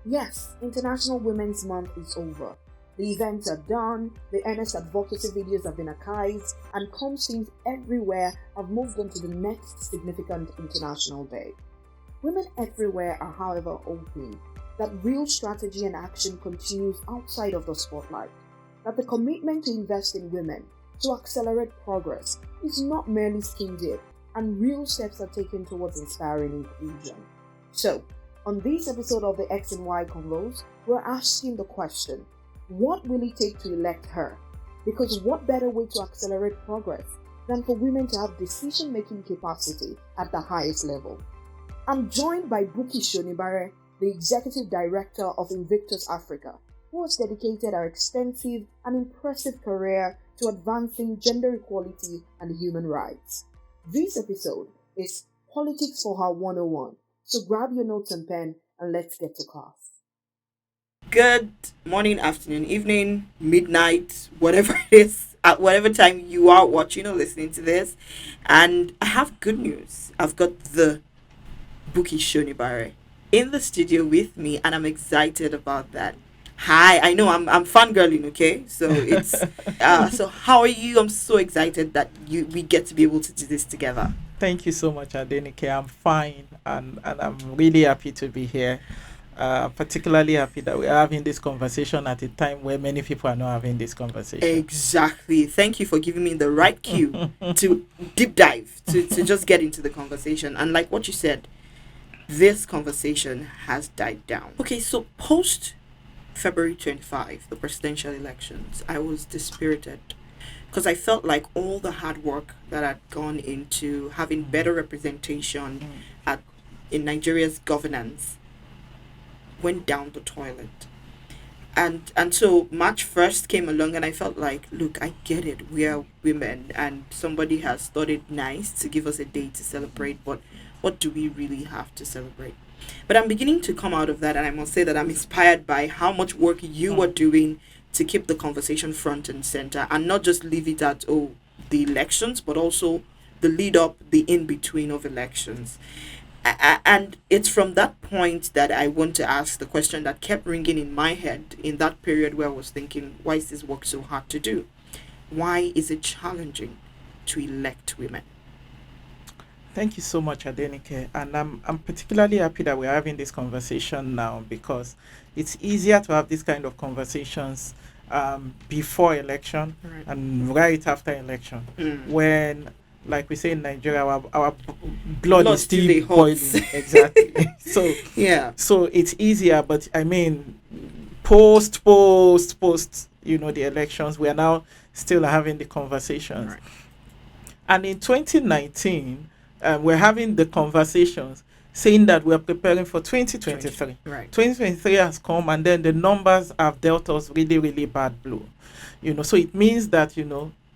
Yes, International Women's Month is over. The events are done, the earnest advocacy videos have been archived, and comms teams everywhere have moved on to the next significant International Day. Women everywhere are, however, hoping that real strategy and action continues outside of the spotlight, that the commitment to invest in women, to accelerate progress, is not merely skin deep, and real steps are taken towards inspiring inclusion. So, on this episode of the X and Y Convos, we're asking the question, what will it take to elect her? Because what better way to accelerate progress than for women to have decision-making capacity at the highest level? I'm joined by Bukky Shonibare, the Executive Director of Invictus Africa, who has dedicated her extensive and impressive career to advancing gender equality and human rights. This episode is Politics for Her 101. So grab your notes and pen and let's get to class. Good morning, afternoon, evening, midnight, whatever it is, at whatever time you are watching or listening to this. And I have good news. I've got the Bukky Shonibare in the studio with me, and I'm excited about that. Hi, I know I'm fangirling, okay? So it's so how are you? I'm so excited that we get to be able to do this together. Thank you so much, Adenike. I'm fine, and I'm really happy to be here. Particularly happy that we're having this conversation at a time where many people are not having this conversation. Exactly. Thank you for giving me the right cue to deep dive, to just get into the conversation. And like what you said, this conversation has died down. Okay, so post February 25, the presidential elections, I was dispirited because I felt like all the hard work that had gone into having better representation in Nigeria's governance went down the toilet. And so March 1st came along and I felt like, look, I get it. We are women and somebody has thought it nice to give us a day to celebrate, but what do we really have to celebrate? But I'm beginning to come out of that, and I must say that I'm inspired by how much work you are doing to keep the conversation front and center and not just leave it at, the elections, but also the lead up, the in-between of elections. And it's from that point that I want to ask the question that kept ringing in my head in that period where I was thinking, why is this work so hard to do? Why is it challenging to elect women? Thank you so much, Adenike. And I'm particularly happy that we're having this conversation now because it's easier to have this kind of conversations before election and right after election when, like we say in Nigeria, our blood is still boiling. Exactly. So yeah. So it's easier, but I mean, post, the elections, we are now still having the conversations. Right. And in 2019, we're having the conversations saying that we're preparing for 2023. Right. 2023 has come, and then the numbers have dealt us really, really bad blow. So it means that,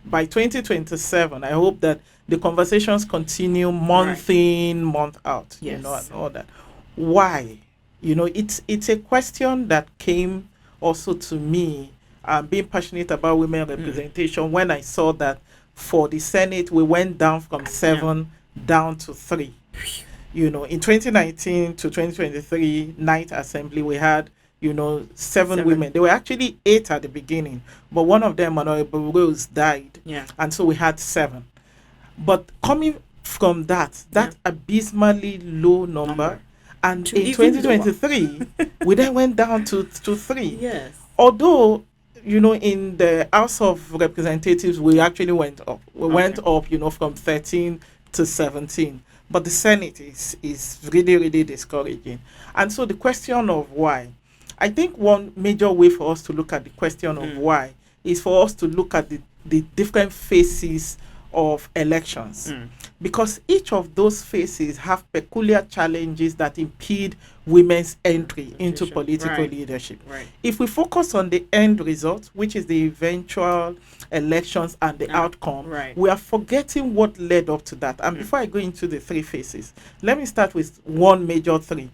by 2027, I hope that the conversations continue month in, month out, yes. And all that. Why? It's a question that came also to me, being passionate about women representation, when I saw that for the Senate, we went down from 7 down to 3. In 2019 to 2023 night assembly, we had, 7 women. There were actually 8 at the beginning, but one of them, Honorable Rose, died. Yeah. And so we had 7. But coming from that abysmally low number, and in 2023, we then went down to 3. Yes. Although, in the House of Representatives, we actually went up. We went up, from 13 to 17. But the Senate is really, really discouraging. And so the question of why, I think one major way for us to look at the question of why is for us to look at the different phases of elections. Because each of those phases have peculiar challenges that impede women's entry into political leadership. Right. If we focus on the end result, which is the eventual elections and the outcome, we are forgetting what led up to that. And before I go into the 3 phases, let me start with one major 3.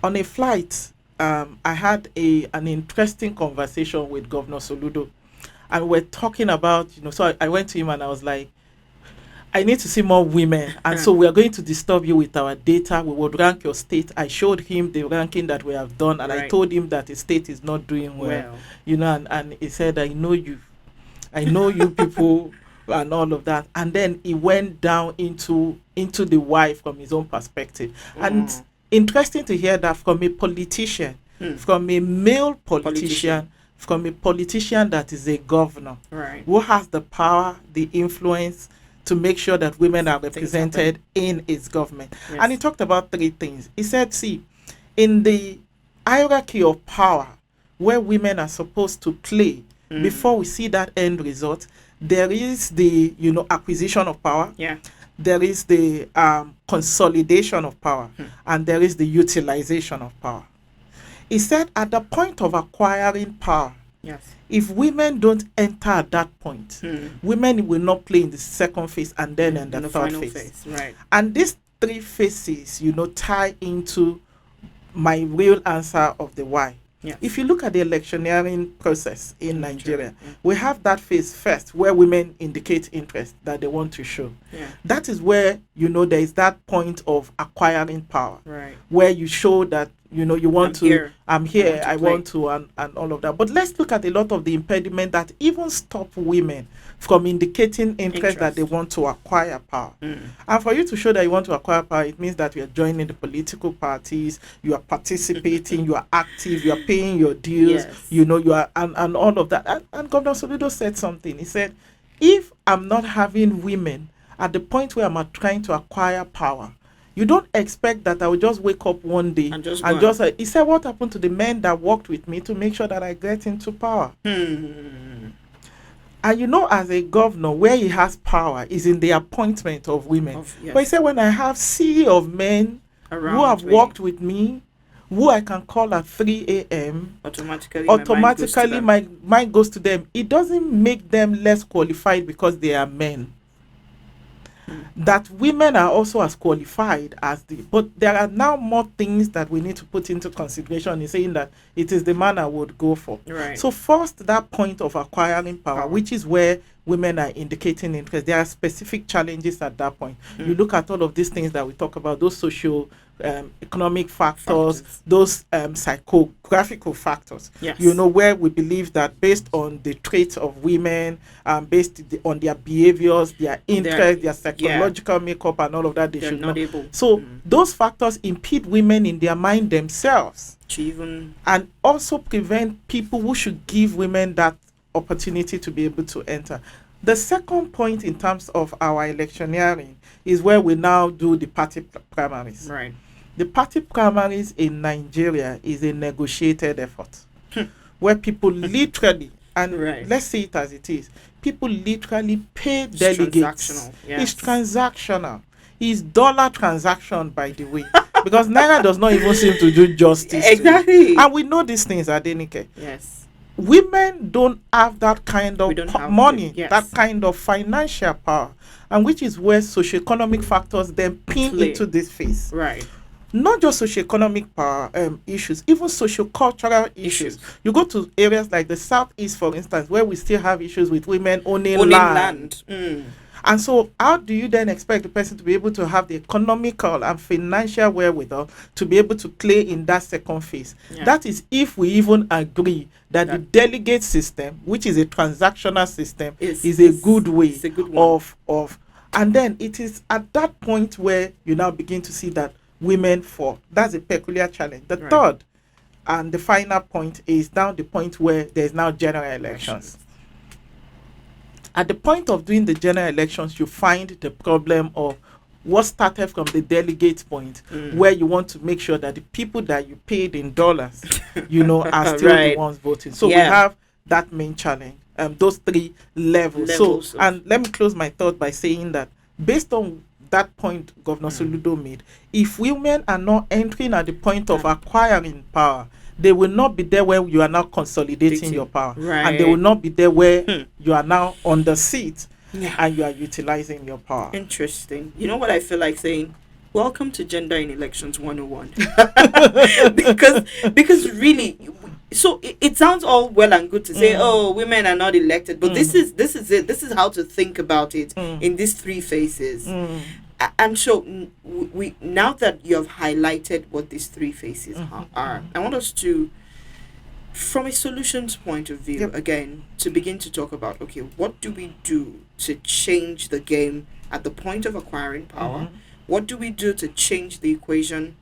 On a flight, I had an interesting conversation with Governor Soludo, and we're talking about, so I went to him and I was like, I need to see more women, and so we are going to disturb you with our data. We would rank your state. I showed him the ranking that we have done, and I told him that the state is not doing well. You know, and he said, I know you people, and all of that. And then he went down into the why from his own perspective. And interesting to hear that from a politician, from a male politician, from a politician that is a governor, who has the power, the influence to make sure that women are represented in his government. Yes. And he talked about three things. He said, see, in the hierarchy of power, where women are supposed to play, before we see that end result, there is the, acquisition of power. Yeah. There is the consolidation of power, and there is the utilization of power. He said at the point of acquiring power, if women don't enter at that point, women will not play in the second phase and then in the third phase. Right. And these three phases, tie into my real answer of the why. Yes. If you look at the electioneering process in Nigeria, we have that phase first where women indicate interest that they want to show. Yeah. That is where, there is that point of acquiring power, where you show that, you want I'm here, I want to, and all of that. But let's look at a lot of the impediment that even stop women from indicating interest that they want to acquire power. And for you to show that you want to acquire power, it means that you are joining the political parties, you are participating, you are active, you are paying your dues, you are, and all of that. And Governor Soludo said something. He said, if I'm not having women at the point where I'm trying to acquire power, you don't expect that I will just wake up one day and just he said, what happened to the men that worked with me to make sure that I get into power? And as a governor, where he has power is in the appointment of women. But he said, when I have sea of men who have worked with me, who I can call at 3 a.m., automatically my mind goes to them. It doesn't make them less qualified because they are men. That women are also as qualified as but there are now more things that we need to put into consideration in saying that it is the man I would go for. Right. So first, that point of acquiring power, which is where women are indicating interest. There are specific challenges at that point. You look at all of these things that we talk about, those social economic factors, those psychographical factors, where we believe that based on the traits of women, based on their behaviors, their interests, their psychological makeup and all of that, they should not. So those factors impede women in their mind themselves, and also prevent people who should give women that opportunity to be able to enter. The second point in terms of our electioneering is where we now do the party primaries. Right. The party primaries in Nigeria is a negotiated effort where people literally, and let's say it as it is, people literally pay delegates. It's transactional. It's dollar transaction, by the way, because Naira does not even seem to do justice. Exactly. And we know these things, Adenike. Yes. Women don't have that kind of money, that kind of financial power, and which is where socioeconomic factors then pin into this phase. Right. Not just socioeconomic power issues, even sociocultural issues. You go to areas like the Southeast, for instance, where we still have issues with women owning land. And so how do you then expect the person to be able to have the economical and financial wherewithal to be able to play in that second phase? That is if we even agree that the delegate system, which is a transactional system, is a good way of. And then it is at that point where you now begin to see that women fall. That's a peculiar challenge. The third and the final point is now the point where there's now general elections. At the point of doing the general elections, you find the problem of what started from the delegate point, where you want to make sure that the people that you paid in dollars, are still the ones voting. So we have that main challenge, those three levels. So, and let me close my thought by saying that based on that point Governor Soludo made, if women are not entering at the point of acquiring power, they will not be there where you are now consolidating your power. And they will not be there where you are now on the seat and you are utilizing your power. Interesting. You know what I feel like saying? Welcome to Gender in Elections 101. because really, so it sounds all well and good to say, oh, women are not elected, but this is it. This is how to think about it in these three phases. And so we now that you have highlighted what these three phases are, I want us to, from a solutions point of view, again, to begin to talk about, okay, what do we do to change the game at the point of acquiring power? What do we do to change the equation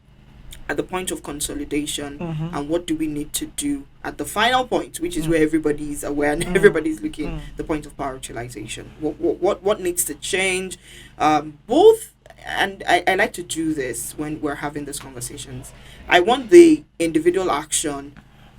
at the point of consolidation? And what do we need to do at the final point, which is where everybody is aware and everybody's looking, the point of power utilization? What needs to change? Both, and I like to do this when we're having these conversations. I want the individual action,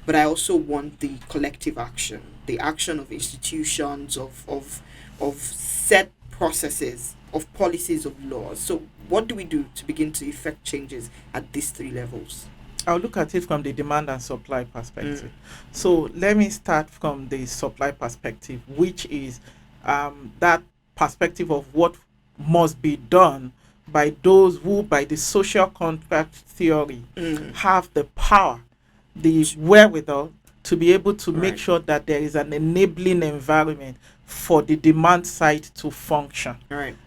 but I also want the collective action, the action of institutions, of set processes, of policies, of laws. So what do we do to begin to effect changes at these three levels? I'll look at it from the demand and supply perspective. So let me start from the supply perspective, which is that perspective of what must be done by those who, by the social contract theory, have the power, the wherewithal to be able to make sure that there is an enabling environment for the demand side to function,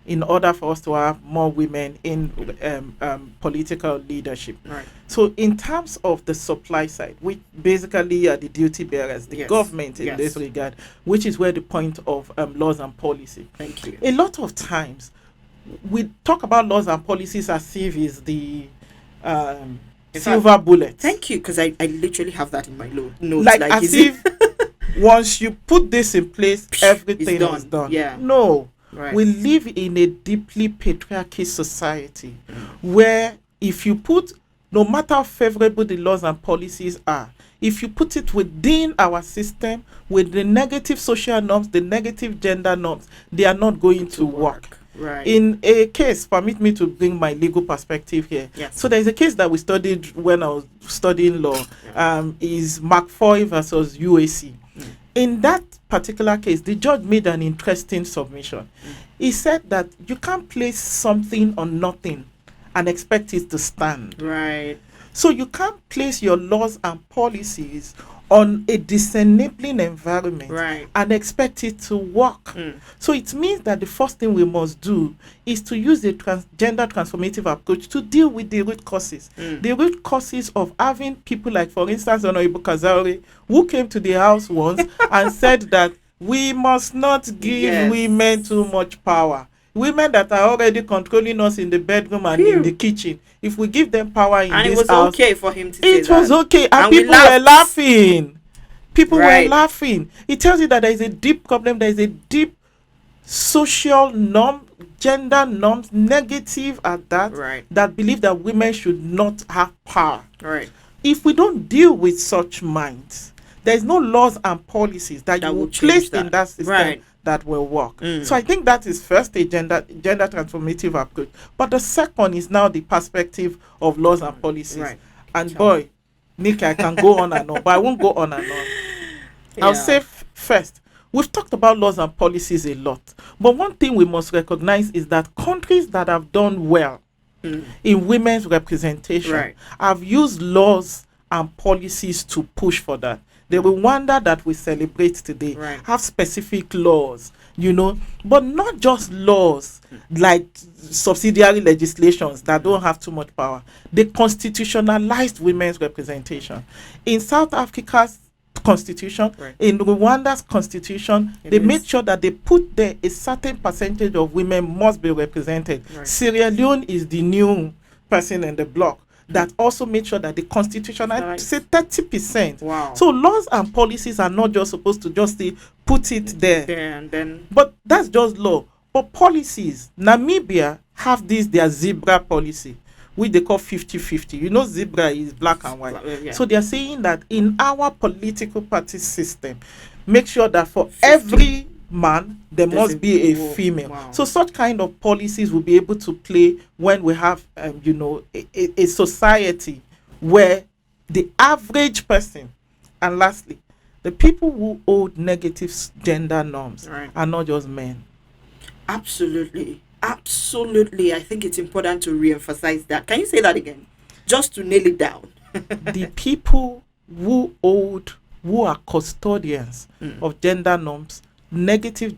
in order for us to have more women in political leadership. So in terms of the supply side, which basically are the duty bearers, the government in this regard, which is where the point of laws and policy. Thank you. A lot of times we talk about laws and policies as if it's the silver bullet. Thank you, because I literally have that in my notes. Like as if once you put this in place, everything is done. Yeah. No. We live in a deeply patriarchal society where if you put, no matter how favorable the laws and policies are, if you put it within our system with the negative social norms, the negative gender norms, they are not going to work. In a case, permit me to bring my legal perspective here. So there is a case that we studied when I was studying law, is McFoy versus UAC. In that particular case, the judge made an interesting submission. He said that you can't place something on nothing and expect it to stand. So you can't place your laws and policies on a disenabling environment and expect it to work. So it means that the first thing we must do is to use a gender transformative approach to deal with the root causes. The root causes of having people like, for instance, Honorable Kazaure, who came to the house once and said that we must not give women too much power. Women that are already controlling us in the bedroom and in the kitchen, if we give them power in this house... And it was okay for him to say that. It was okay. And people were laughing. People were laughing. It tells you that there is a deep problem. There is a deep social norm, gender norms, negative at that, that believe that women should not have power. If we don't deal with such minds, there is no laws and policies that you will place in that system that will work. So I think that is first a gender transformative approach. But the second is now the perspective of laws and policies. And boy, Nick, I can go on and on, but I won't go on and on. I'll say first, we've talked about laws and policies a lot. But one thing we must recognize is that countries that have done well in women's representation have used laws and policies to push for that. The Rwanda that we celebrate today have specific laws, but not just laws like subsidiary legislations that don't have too much power. They constitutionalized women's representation. In South Africa's constitution, in Rwanda's constitution, they made sure that they put there a certain percentage of women must be represented. Sierra Leone is the new person in the block that also made sure that the constitution, I say 30%. So laws and policies are not just supposed to just put it there. And then, but that's just law. But policies, Namibia have their zebra policy, which they call 50-50. Zebra is black and white. So they are saying that in our political party system, make sure that for every man there must be a female. So such kind of policies will be able to play when we have a society where the average person, and lastly, the people who hold negative gender norms are not just men. Absolutely. I think it's important to re-emphasize that. Can you say that again, just to nail it down? The people who are custodians of gender norms, negative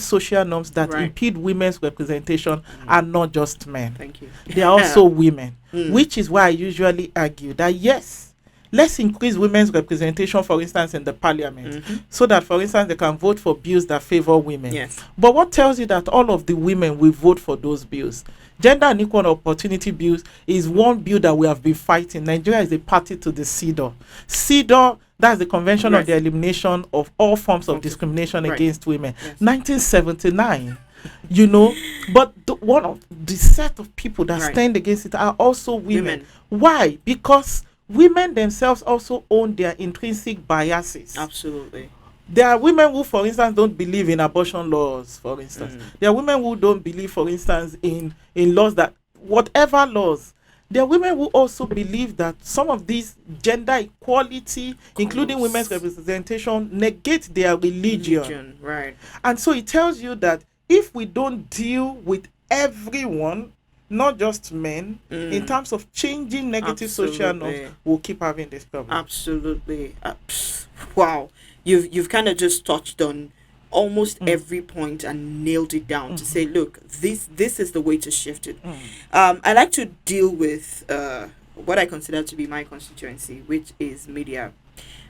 social norms that impede women's representation are not just men. Thank you. They are also women, which is why I usually argue that yes, let's increase women's representation, for instance, in the parliament, so that, for instance, they can vote for bills that favor women. Yes. But what tells you that all of the women will vote for those bills? Gender and equal opportunity bills is one bill that we have been fighting. Nigeria is a party to the CEDAW. CEDAW, that's the Convention on the Elimination of All Forms of Discrimination against Women. Yes. 1979. You know, but one of the set of people that stand against it are also women. Why? Because women themselves also own their intrinsic biases. Absolutely. There are women who, for instance, don't believe in abortion laws, for instance. There are women who don't believe, for instance, in laws that, whatever laws. There are women who also believe that some of these gender equality, including women's representation, negate their religion. Right. And so it tells you that if we don't deal with everyone, not just men, in terms of changing negative social norms, we'll keep having this problem. Absolutely. Wow. You've kind of just touched on almost every point and nailed it down to say, look, this is the way to shift it. I like to deal with what I consider to be my constituency, which is media.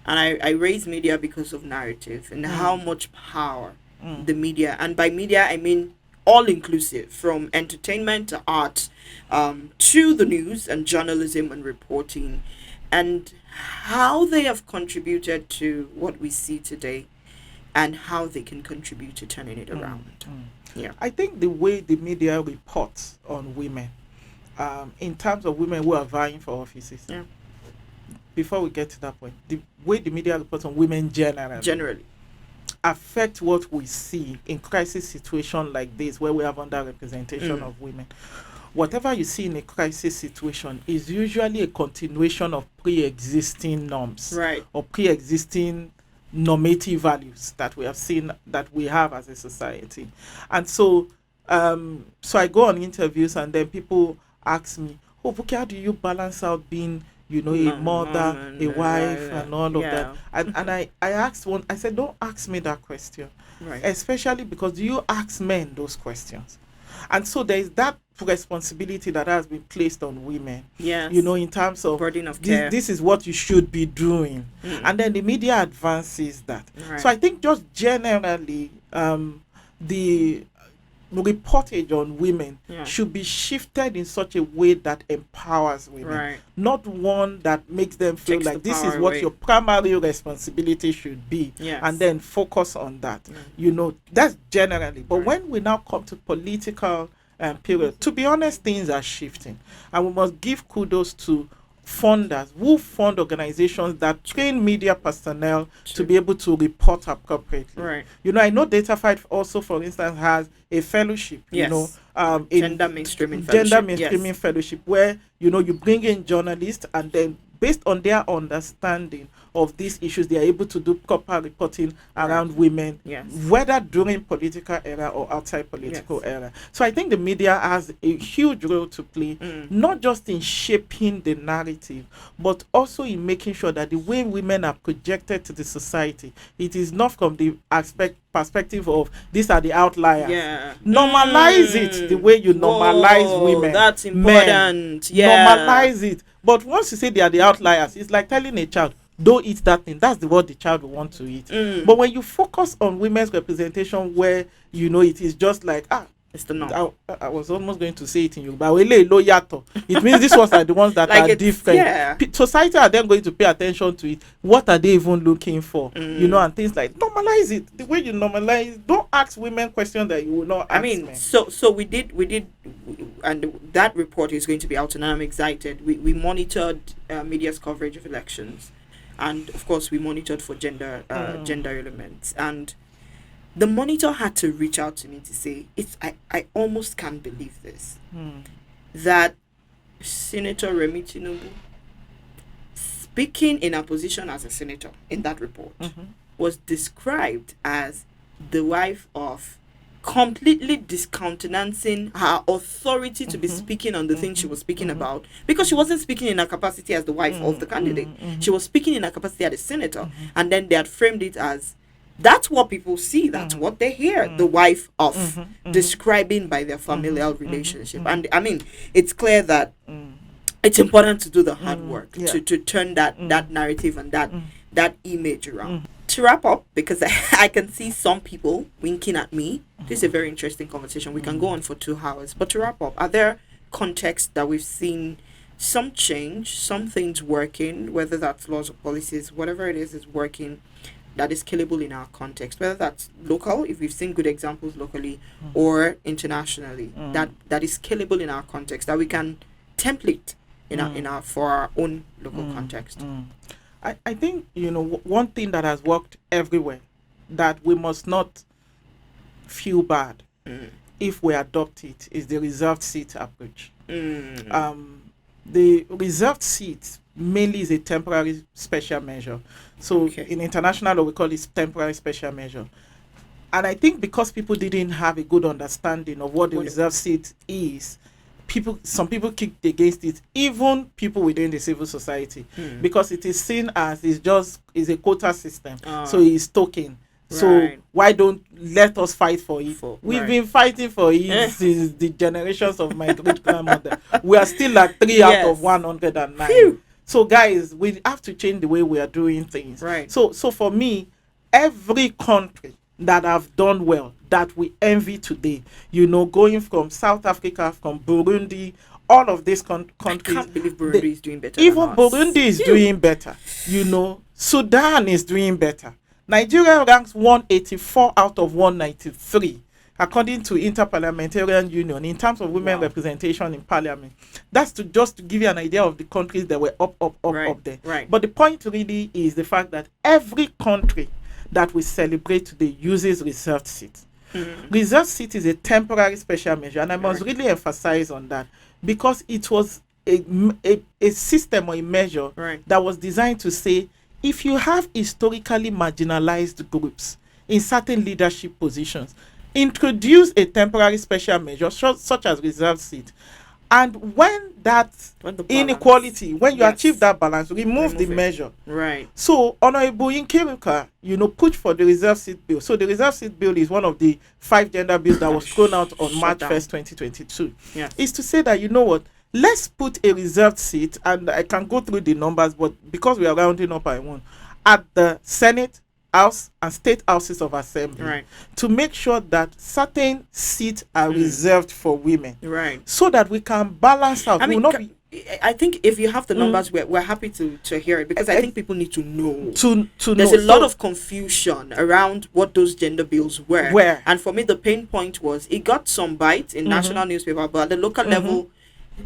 And I raise media because of narrative and how much power the media, and by media I mean all inclusive, from entertainment to art, to the news and journalism and reporting, and how they have contributed to what we see today and how they can contribute to turning it around. Yeah, I think the way the media reports on women, in terms of women who are vying for offices, before we get to that point, the way the media reports on women generally affect what we see in crisis situation like this, where we have underrepresentation of women. Whatever you see in a crisis situation is usually a continuation of pre-existing norms, or pre-existing normative values that we have seen, that we have as a society. And so I go on interviews and then people ask me, oh, Bukky, how do you balance out being, you know, a mother, a wife, and all of that? And I asked one, I said, don't ask me that question, especially because you ask men those questions. And so there is that responsibility that has been placed on women, you know, in terms of burden of care. This is what you should be doing. And then the media advances that. So I think just generally the reportage on women should be shifted in such a way that empowers women, not one that makes them feel like this is what your primary responsibility should be, and then focus on that. You know, that's generally. But when we now come to political period, to be honest, things are shifting, and we must give kudos to funders who fund organizations that train media personnel to be able to report appropriately. You know, I know Dataphyte also, for instance, has a fellowship, you know, gender mainstreaming fellowship, where, you know, you bring in journalists and then based on their understanding of these issues, they are able to do proper reporting around women, whether during political era or outside political era. So I think the media has a huge role to play, not just in shaping the narrative, but also in making sure that the way women are projected to the society, it is not from the perspective of these are the outliers. Normalize it the way you normalize women. That's important. Normalize it. But once you say they are the outliers, it's like telling a child, don't eat that thing. That's what the child will want to eat. But when you focus on women's representation, where, you know, it is just like, it's the norm. I was almost going to say it in Yoruba. It means these ones are the ones that like are different. Society are then going to pay attention to it. What are they even looking for? You know, and things like normalize it. The way you normalize, don't ask women questions that you will not ask men. So we did, and that report is going to be out, and I'm excited. We monitored media's coverage of elections, and of course we monitored for gender elements, and the monitor had to reach out to me to say, I almost can't believe this, that Senator Remi Tinubu, speaking in her position as a senator in that report, was described as the wife of completely discountenancing her authority to be speaking on the things she was speaking about, because she wasn't speaking in her capacity as the wife of the candidate. She was speaking in her capacity as a senator. And then they had framed it as, that's what people see, that's what they hear, the wife of, describing by their familial relationship. And I mean, it's clear that it's important to do the hard work to turn that narrative and that image around. To wrap up, because I can see some people winking at me, this is a very interesting conversation. We can go on for 2 hours. But to wrap up, are there contexts that we've seen some change, some things working, whether that's laws or policies, whatever it is working, that is scalable in our context, whether that's local, if we've seen good examples locally, or internationally, that is scalable in our context, that we can template in our for our own local context? I think, one thing that has worked everywhere, that we must not feel bad if we adopt it, is the reserved seat approach. The reserved seat mainly is a temporary special measure. So in international law, we call it temporary special measure. And I think because people didn't have a good understanding of what the reserved seat is, some people kicked against it, even people within the civil society, because it is seen as is a quota system. So it's token. So why don't let us fight for it? We've been fighting for it since the generations of my great grandmother. We are still at 3 out of 109. Phew. So guys, we have to change the way we are doing things. So for me, every country that have done well, that we envy today, going from South Africa, from Burundi, all of these countries. I can't believe Burundi is doing better. Even Burundi is doing better. Sudan is doing better. Nigeria ranks 184 out of 193, according to Interparliamentarian Union, in terms of women representation in parliament. That's to give you an idea of the countries that were up there. But the point really is the fact that every country that we celebrate today uses reserved seats. Reserved seat is a temporary special measure, and I must really emphasize on that, because it was a system or a measure that was designed to say, if you have historically marginalized groups in certain leadership positions, introduce a temporary special measure such as reserved seat. And when inequality, when you achieve that balance, remove the measure. So Honorable Nkiruka, pushed for the reserved seat bill. So the reserved seat bill is one of the 5 gender bills that was thrown out on March 1st, 2022. Is to say that, let's put a reserved seat, and I can go through the numbers, but because we are rounding up by one, at the Senate, House, and State Houses of Assembly, to make sure that certain seats are reserved for women, so that we can balance out. I think if you have the numbers, we're happy to hear it, because I think people need to know. There's a lot of confusion around what those gender bills were. And for me, the pain point was it got some bites in national newspaper, but at the local level,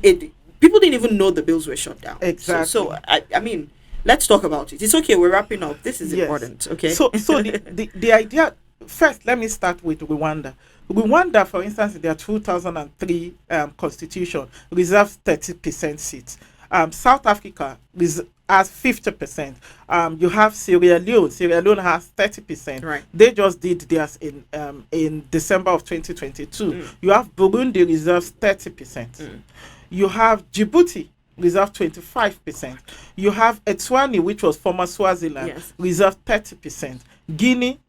people didn't even know the bills were shut down. So I mean, let's talk about it. It's okay, we're wrapping up. This is important. Okay. So the idea, first, let me start with Rwanda. Rwanda, for instance, in their 2003 constitution, reserves 30% seats. South Africa has 50%. You have Sierra Leone. Sierra Leone has 30%. They just did theirs in December of 2022. You have Burundi reserves 30%. You have Djibouti reserve 25%. You have Eswatini, which was former Swaziland, reserve 30%. Guinea,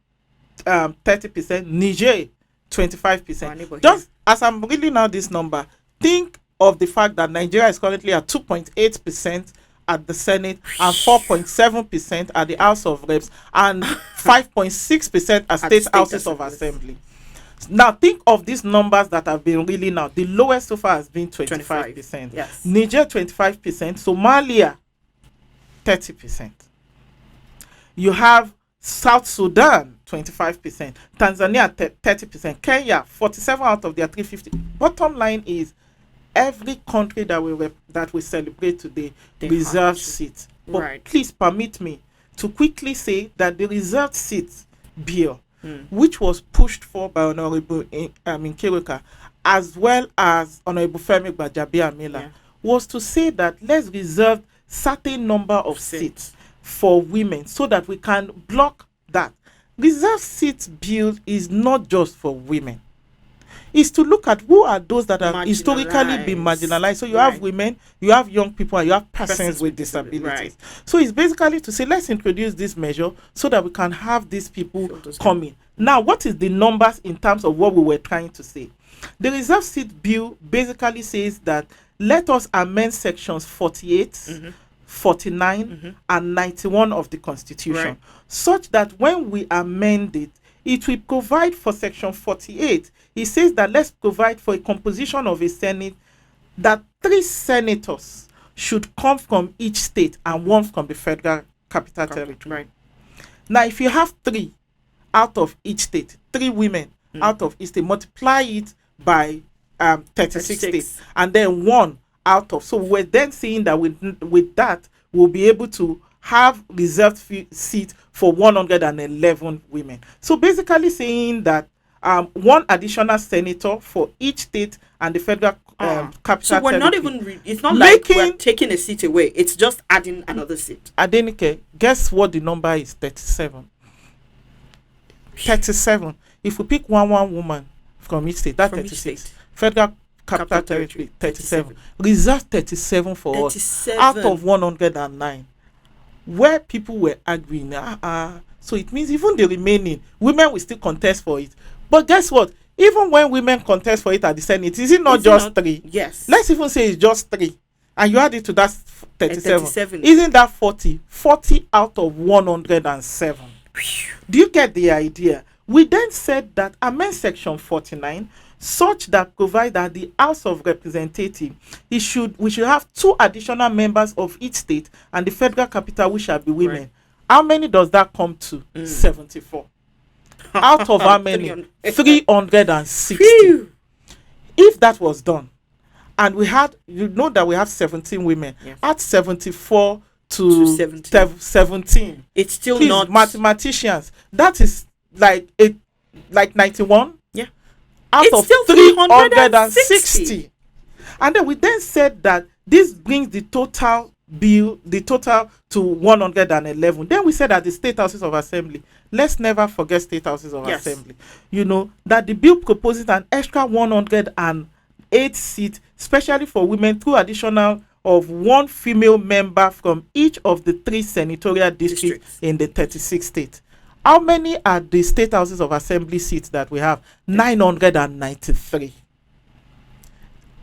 30%. Niger, 25%. Just as I'm reading out this number, think of the fact that Nigeria is currently at 2.8% at the Senate and 4.7% at the House of Reps and 5.6% at State Houses of Assembly. Now think of these numbers that have been really now. The lowest so far has been 25%. Niger 25%, Somalia 30%. You have South Sudan 25%, Tanzania 30%, Kenya 47 out of their 350. Bottom line is every country that we celebrate today reserves seats. But please permit me to quickly say that the reserved seats bill, which was pushed for by Honorable Nkiruka, as well as Honorable Femi Gbajabiamila, was to say that let's reserve certain number of seats for women so that we can block that. Reserved seats bill is not just for women. is to look at who are those that have historically been marginalized. So you have women, you have young people, and you have persons with disabilities. Right. So it's basically to say, let's introduce this measure so that we can have these people coming. Now, what is the numbers in terms of what we were trying to say? The reserve seat bill basically says that let us amend sections 48, 49, and 91 of the Constitution, such that when we amend it, it will provide for section 48. It says that let's provide for a composition of a Senate that 3 senators should come from each state and 1 from the Federal Capital Territory. Right. Now, if you have 3 out of each state, 3 women out of each state, multiply it by 36 states, and then 1 out of. So we're then saying that with that, we'll be able to have reserved seat for 111 women. So basically saying that 1 additional senator for each state and the Federal Capital. So we're not Territory. even. It's not like we're taking a seat away. It's just adding another seat. Adenike, guess what the number is? 37. 37. If we pick one woman from each state, that's 36. Federal Capital Territory, 37. Reserve 37 for us out of 109. Where people were arguing, so it means even the remaining women will still contest for it. But guess what? Even when women contest for it at the Senate, is it not just 3? Yes. Let's even say it's just 3. And you add it to that 37. Isn't that 40? 40 out of 107. Do you get the idea? We then said that amend section 49 such that provide that the House of Representatives, we should have 2 additional members of each state and the Federal Capital, which shall be women. Right. How many does that come to? 74. Out of how many? 360. If that was done, and we had, that we have 17 women, add 74 to 17. It's still Please, not mathematicians. That is like 91. Out it's of still 360. And then we then said that this brings the total to 111. Then we said that the state houses of assembly, let's never forget state houses of assembly, that the bill proposes an extra 108 seats, especially for women, through additional of 1 female member from each of the 3 senatorial districts in the 36 states. How many are the state houses of assembly seats that we have? 993.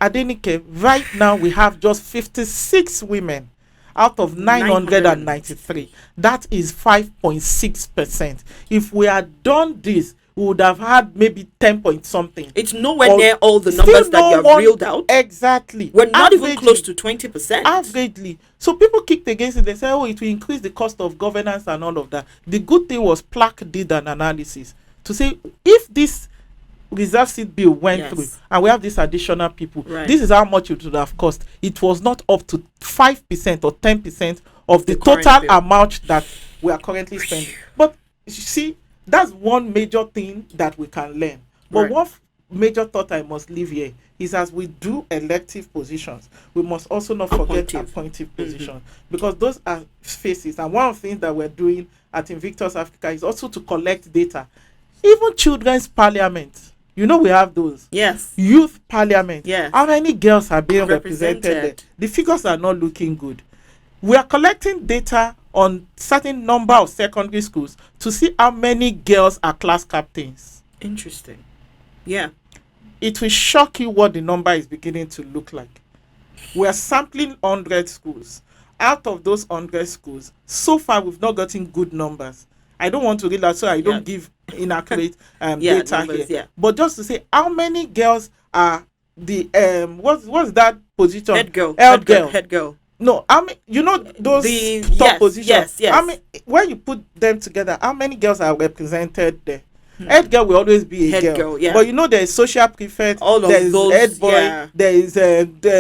Adenike, right now we have just 56 women out of 993. That is 5.6%. If we had done this, we would have had maybe 10 point something. It's nowhere near all the numbers that you have reeled out. Exactly. We're not even close to 20%. Averagely. So people kicked against it. They say, it will increase the cost of governance and all of that. The good thing was Plaque did an analysis to say, if this reserve seat bill went through and we have these additional people, this is how much it would have cost. It was not up to 5% or 10% of the total amount that we are currently spending. But you see, that's one major thing that we can learn. But one major thought I must leave here is, as we do elective positions, we must also not forget appointive positions, because those are faces. And one of the things that we're doing at Invictus Africa is also to collect data. Even children's parliament, we have those. Yes. Youth parliament. Yes. How many girls are being represented there? The figures are not looking good. We are collecting data on certain number of secondary schools to see how many girls are class captains. Interesting. Yeah. It will shock you what the number is beginning to look like. We are sampling 100 schools. Out of those 100 schools, so far we've not gotten good numbers. I don't want to read that, so I don't give inaccurate data numbers, here. But just to say, how many girls are the what's that position? Head girl. Head girl. No, I mean, those top positions. Yes. I mean, when you put them together, how many girls are represented there? Head girl will always be a girl. But there is social prefect, there is head boy, there is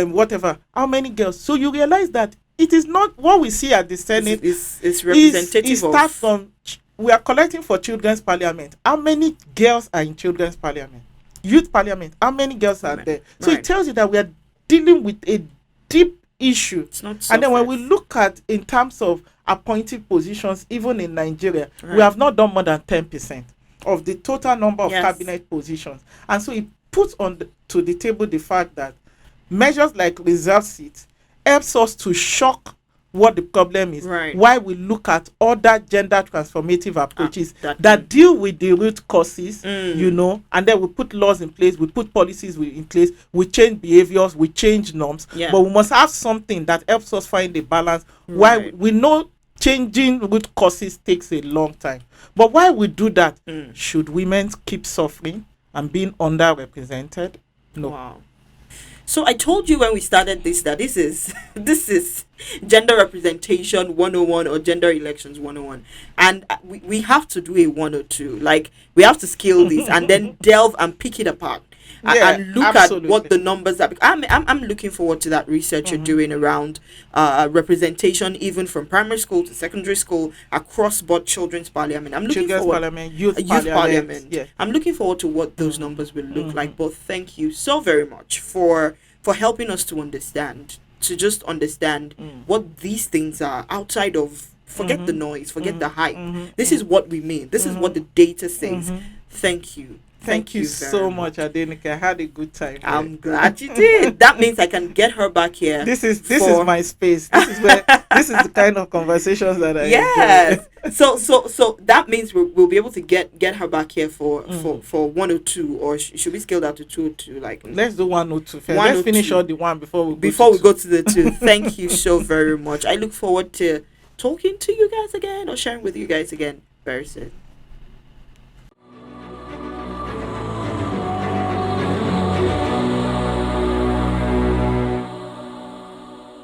whatever. How many girls? So you realize that it is not what we see at the Senate. It's representative. It starts from, we are collecting for children's parliament. How many girls are in children's parliament? Youth parliament, how many girls are there? So it tells you that we are dealing with a deep issue. It's not and then when we look at in terms of appointed positions, even in Nigeria, we have not done more than 10% of the total number of cabinet positions. And so it put to the table the fact that measures like reserve seats helps us to shock what the problem is, while we look at other gender transformative approaches that deal with the root causes, and then we put laws in place, we put policies in place, we change behaviors, we change norms, but we must have something that helps us find a balance. While we know changing root causes takes a long time, but while we do that, should women keep suffering and being underrepresented? No. Wow. So I told you when we started this that this is gender representation 101 or gender elections 101, and we have to do a 102. Like, we have to scale this and then delve and pick it apart and look absolutely. at what the numbers are. I'm looking forward to that research you're doing around representation, even from primary school to secondary school, across both children's parliament. I'm looking Children's forward parliament, youth parliament. Yeah. I'm looking forward to what those numbers will look like. But thank you so very much for helping us to understand what these things are outside of, forget the noise, forget the hype. This is what we mean. This is what the data says. Thank you. Thank you so much, Adenike. I had a good time. I'm glad you did. That means I can get her back here. This is my space. This is where this is the kind of conversations that I enjoy. So that means we'll be able to get her back here for 102, or should we scale that to 202? Like, let's do 102 first. Let's finish all the one before we go to the 2. Thank you so very much. I look forward to talking to you guys again or sharing with you guys again very soon.